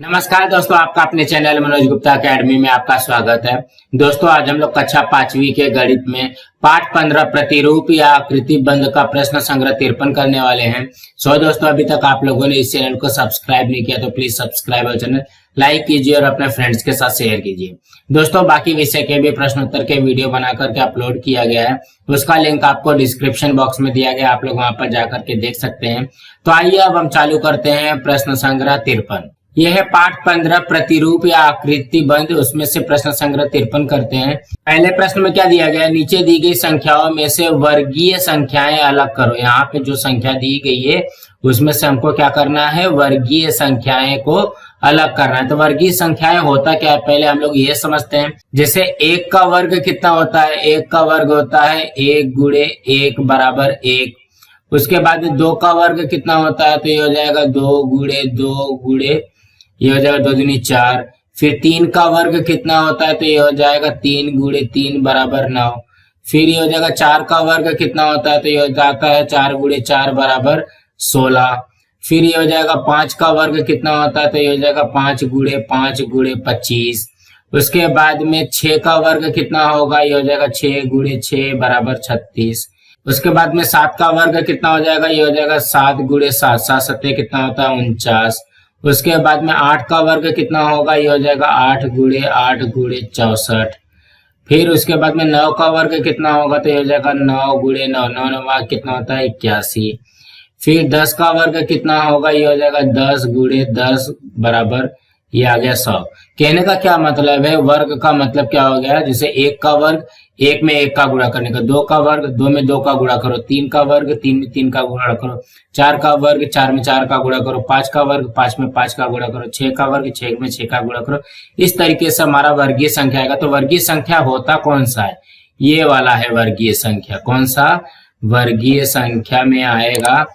नमस्कार दोस्तों, आपका अपने चैनल मनोज गुप्ता अकेडमी में आपका स्वागत है। दोस्तों, आज हम लोग कक्षा 5वीं के गणित में पाठ 15 प्रतिरूप या आकृति बंध का प्रश्न संग्रह 53 करने वाले हैं। दोस्तों, अभी तक आप लोगों ने इस चैनल को सब्सक्राइब नहीं किया तो प्लीज सब्सक्राइब और चैनल लाइक कीजिए और अपने फ्रेंड्स के साथ शेयर कीजिए। दोस्तों, बाकी विषय के भी प्रश्नोत्तर के वीडियो बना करके अपलोड किया गया है, उसका लिंक आपको डिस्क्रिप्शन बॉक्स में दिया गया, आप लोग वहां पर जाकर के देख सकते हैं। तो आइए अब हम चालू करते हैं प्रश्न संग्रह 53। यह है पाठ 15 प्रतिरूप या आकृति बंध, उसमें से प्रश्न संग्रह 53 करते हैं। पहले प्रश्न में क्या दिया गया है, नीचे दी गई संख्याओं में से वर्गीय संख्याएं अलग करो। यहाँ पे जो संख्या दी गई है उसमें से हमको क्या करना है, वर्गीय संख्याएं को अलग करना है। तो वर्गीय संख्याएं होता क्या है, पहले हम लोग ये समझते हैं। जैसे 1 का वर्ग कितना होता है, 1 का वर्ग होता है 1 गुणे 1 बराबर 1। उसके बाद 2 का वर्ग कितना होता है, तो ये हो जाएगा 2 गुणे 2 गुणे, ये हो जाएगा 2 दूनी 4। फिर 3 का वर्ग कितना होता है, तो ये हो जाएगा 3 गुणे 3 बराबर 9। फिर ये हो जाएगा 4 का वर्ग कितना होता है, तो ये हो जाता है 4 गुणे 4 बराबर 16। फिर ये हो जाएगा 5 का वर्ग कितना होता है, तो ये हो जाएगा 5 गुणे 25। उसके बाद में 6 का वर्ग कितना होगा, ये हो जाएगा 6 गुणे 6 बराबर 36। उसके बाद में 7 का वर्ग कितना हो जाएगा, ये हो जाएगा 7 गुणे 7, 7 सत्ते कितना होता है 49। उसके बाद में 8 का वर्ग कितना होगा, ये हो जाएगा 8 गुणे 64। फिर उसके बाद में 9 का वर्ग कितना होगा, तो ये हो जाएगा 9 गुणे 9, 9 9 कितना होता है 81। फिर 10 का वर्ग कितना होगा, ये हो जाएगा 10 गुणे 10 बराबर, ये आ गया 100। कहने का क्या मतलब है, वर्ग का मतलब क्या हो गया, जैसे 1 का वर्ग 1 में 1 का गुणा करने का, 2 का वर्ग 2 में 2 का गुणा करो, 3 का वर्ग 3 में 3 का गुणा करो, 4 का वर्ग 4 में 4 का गुणा करो, 5 का वर्ग 5 में 5 का गुणा करो, 6 का वर्ग 6 में 6 का गुणा करो। इस तरीके से हमारा वर्गीय संख्या आएगा। तो वर्गीय संख्या होता कौन सा है, ये वाला है वर्गीय संख्या। कौन सा, वर्गीय संख्या में आएगा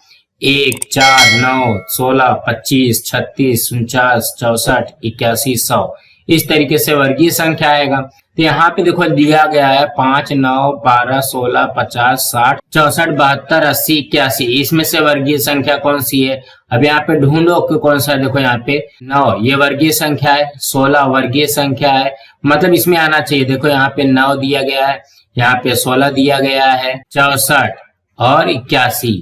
1 4 9 16 25 36 49 64 81 100। इस तरीके से वर्गीय संख्या आएगा। तो यहाँ पे देखो दिया गया है 5 9 12 16 50 60 64 72 80 81। इसमें से वर्गीय संख्या कौन सी है, अब यहाँ पे ढूंढो कि कौन सा है। देखो यहाँ पे 9 ये वर्गीय संख्या है, 16 वर्गीय संख्या है, मतलब इसमें आना चाहिए। देखो यहाँ पे 9 दिया गया है, यहाँ पे 16 दिया गया है, 64 और 81।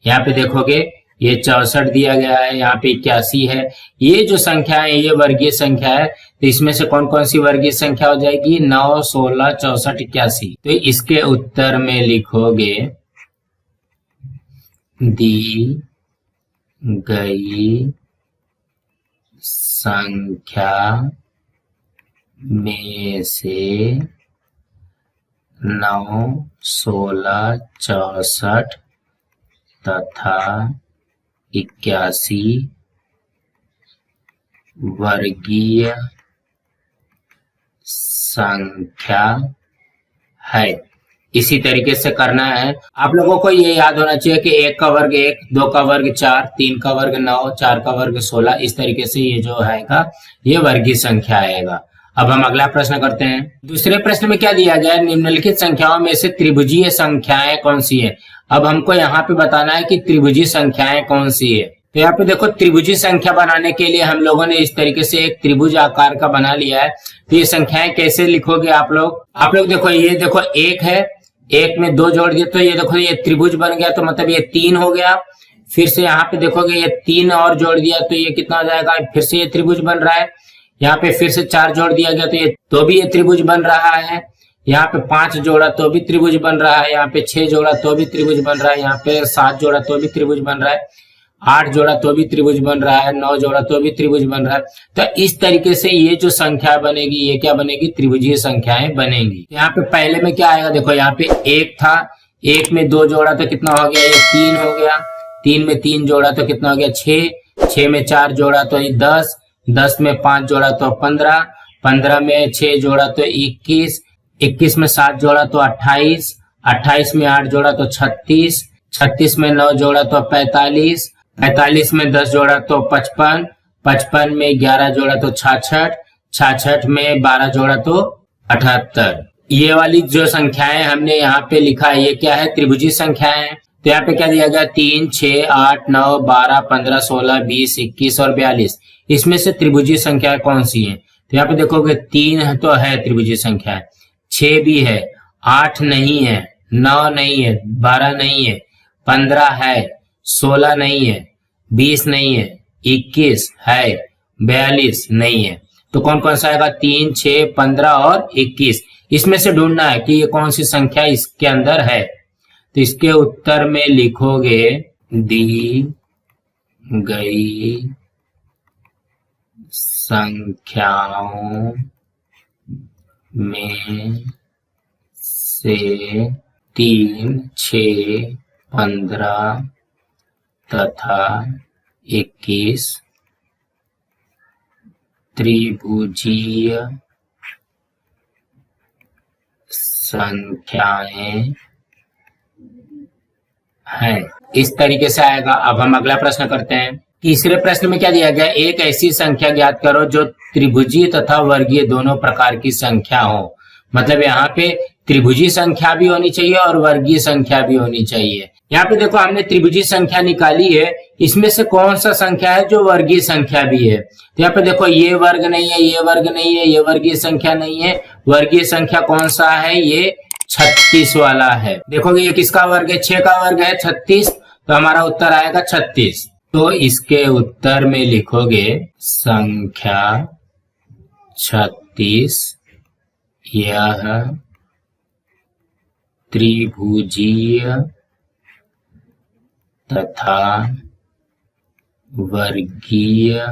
यहाँ पे देखोगे ये 64 दिया गया है, यहाँ पे 81 है। ये जो संख्या है ये वर्गीय संख्या है। तो इसमें से कौन कौन सी वर्गीय संख्या हो जाएगी, 9 16 64 81। तो इसके उत्तर में लिखोगे दी गई संख्या में से 9 16 64 तथा 81 वर्गीय संख्या है। इसी तरीके से करना है। आप लोगों को ये याद होना चाहिए कि 1 का वर्ग 1, 2 का वर्ग 4, 3 का वर्ग 9, 4 का वर्ग 16। इस तरीके से ये जो आएगा ये वर्गीय संख्या आएगा। अब हम अगला प्रश्न करते हैं। दूसरे प्रश्न में क्या दिया गया है, निम्नलिखित संख्याओं में से त्रिभुजीय संख्याएं कौन सी है। अब हमको यहाँ पे बताना है कि त्रिभुजीय संख्याएं कौन सी है। तो यहाँ पे देखो त्रिभुजीय संख्या बनाने के लिए हम लोगों ने इस तरीके से एक त्रिभुज आकार का बना लिया है। तो ये संख्याएं कैसे लिखोगे आप लोग देखो, ये देखो 1 है, 1 में 2 जोड़ दिए तो ये देखो ये त्रिभुज बन गया, तो मतलब ये 3 हो गया। फिर से यहाँ पे देखोगे ये 3 और जोड़ दिया तो ये कितना हो जाएगा, फिर से ये त्रिभुज बन रहा है। यहाँ पे फिर से 4 जोड़ दिया गया तो भी ये त्रिभुज बन रहा है। यहाँ पे 5 जोड़ा तो भी त्रिभुज बन रहा है। यहाँ पे 6 जोड़ा तो भी त्रिभुज बन रहा है। यहाँ पे 7 जोड़ा तो भी त्रिभुज बन रहा है। 8 जोड़ा तो भी त्रिभुज बन रहा है। 9 जोड़ा तो भी त्रिभुज बन रहा है। तो इस तरीके से ये जो संख्या बनेगी ये क्या बनेगी, त्रिभुजीय संख्याएं बनेगी। यहाँ पे पहले में क्या आएगा, देखो यहाँ पे 1 था, 1 में 2 जोड़ा तो कितना हो गया, ये 3 हो गया। 3 में 3 जोड़ा तो कितना हो गया 6, 6 में 4 जोड़ा तो 10, 10 में 5 जोड़ा तो 15, 15 में 6 जोड़ा तो 21, 21 में 7 जोड़ा तो 28, 28 में 8 जोड़ा तो 36, 36 में 9 जोड़ा तो 45, 45 में 10 जोड़ा तो 55, 55 में 11 जोड़ा तो 66, 66 में 12 जोड़ा तो 78। ये वाली जो संख्याएं हमने यहाँ पे लिखा है ये क्या है, त्रिभुजीय संख्याएं हैं। तो यहाँ पे क्या दिया गया 3, 6, 8, 9, 12, 15, 16, 20, 21 और 42। इसमें से त्रिभुजीय संख्याएं कौन सी हैं? तो यहाँ पे देखोगे 3 तो है त्रिभुजीय संख्या, 6 भी है, 8 नहीं है, 9 नहीं है, 12 नहीं है, 15 है, 16 नहीं है, 20 नहीं है, 21 है, 42 नहीं है। तो कौन कौन सा आएगा? 3, 6, 15 और 21। इसमें से ढूंढना है कि ये कौन सी संख्या इसके अंदर है। तो इसके उत्तर में लिखोगे दी गई संख्याओं में से 3, 6, 15 तथा 21 त्रिभुजीय संख्याएं हैं। इस तरीके से आएगा। अब हम अगला प्रश्न करते हैं। तीसरे प्रश्न में क्या दिया गया? एक ऐसी संख्या ज्ञात करो जो त्रिभुजीय तथा वर्गीय दोनों प्रकार की संख्या हो। मतलब यहाँ पे त्रिभुजीय संख्या भी होनी चाहिए और वर्गीय संख्या भी होनी चाहिए। यहाँ पे देखो हमने त्रिभुजीय संख्या निकाली है, इसमें से कौन सा संख्या है जो वर्गीय संख्या भी है? तो यहाँ पे देखो ये वर्ग नहीं है, ये वर्ग नहीं है, ये वर्गीय संख्या नहीं है। वर्गीय संख्या कौन सा है? ये 36 वाला है। देखोगे ये किसका वर्ग है? 6 का वर्ग है 36, तो हमारा उत्तर आएगा 36। तो इसके उत्तर में लिखोगे संख्या 36 यह त्रिभुजीय तथा वर्गीय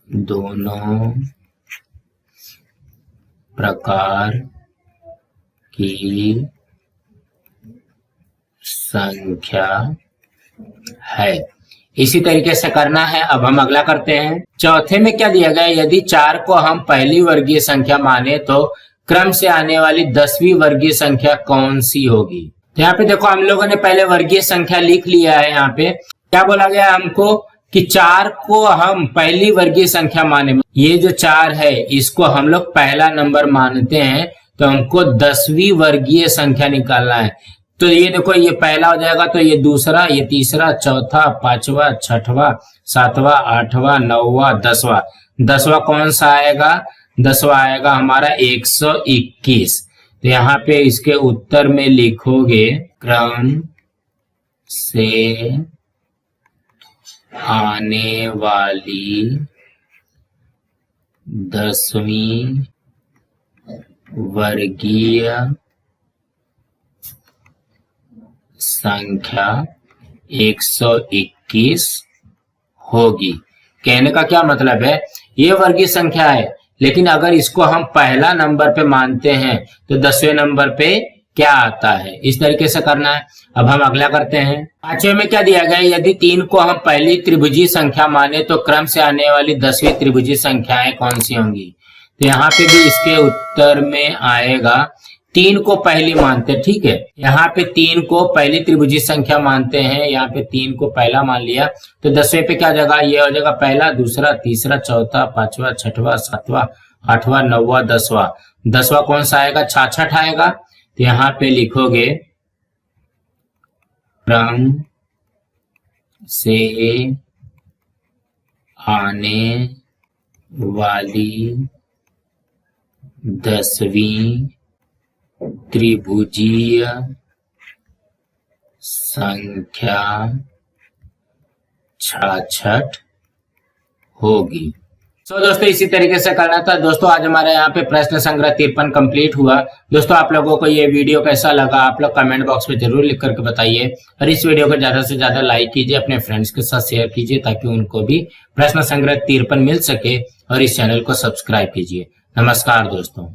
दोनों प्रकार की संख्या है। इसी तरीके से करना है। अब हम अगला करते हैं। चौथे में क्या दिया गया? यदि 4 को हम पहली वर्गीय संख्या माने तो क्रम से आने वाली 10वीं वर्गीय संख्या कौन सी होगी? तो यहाँ पे देखो हम लोगों ने पहले वर्गीय संख्या लिख लिया है। यहाँ पे क्या बोला गया हमको कि 4 को हम पहली वर्गीय संख्या माने। ये जो 4 है इसको हम लोग पहला नंबर मानते हैं, तो हमको 10वीं वर्गीय संख्या निकालना है। तो ये देखो ये पहला हो जाएगा, तो ये दूसरा, ये तीसरा, चौथा, 5वां, 6वां, 7वां, 8वां, 9वां, 10वां। 10वां कौन सा आएगा? 10वां आएगा हमारा 121। तो यहाँ पे इसके उत्तर में लिखोगे क्रम से आने वाली 10वीं वर्गीय संख्या 121 होगी। कहने का क्या मतलब है? ये वर्गीय संख्या है, लेकिन अगर इसको हम पहला नंबर पे मानते हैं तो 10वें नंबर पे क्या आता है? इस तरीके से करना है। अब हम अगला करते हैं। 5वें में क्या दिया गया? यदि 3 को हम पहली त्रिभुजीय संख्या माने तो क्रम से आने वाली 10वीं त्रिभुजीय संख्याएं कौन सी होंगी? तो यहाँ पे भी इसके उत्तर में आएगा 3 को पहली मानते हैं। ठीक है, यहाँ पे 3 को पहली त्रिभुजीय संख्या मानते हैं। यहाँ पे 3 को पहला मान लिया, तो 10वें पे क्या जाएगा? ये हो जाएगा पहला, दूसरा, तीसरा, चौथा, 5वां, 6वां, 7वां, 8वां, 9वां, 10वां। 10वां कौन सा आएगा? 66 आएगा। तो यहाँ पे लिखोगे क्रम से आने वाली 10वीं त्रिभुजीय संख्या 66 होगी। तो दोस्तों इसी तरीके से करना था। दोस्तों आज हमारे यहाँ पे प्रश्न संग्रह 53 कंप्लीट हुआ। दोस्तों आप लोगों को ये वीडियो कैसा लगा आप लोग कमेंट बॉक्स में जरूर लिख करके बताइए, और इस वीडियो को ज्यादा से ज्यादा लाइक कीजिए, अपने फ्रेंड्स के साथ शेयर कीजिए ताकि उनको भी प्रश्न संग्रह 53 मिल सके, और इस चैनल को सब्सक्राइब कीजिए। नमस्कार दोस्तों।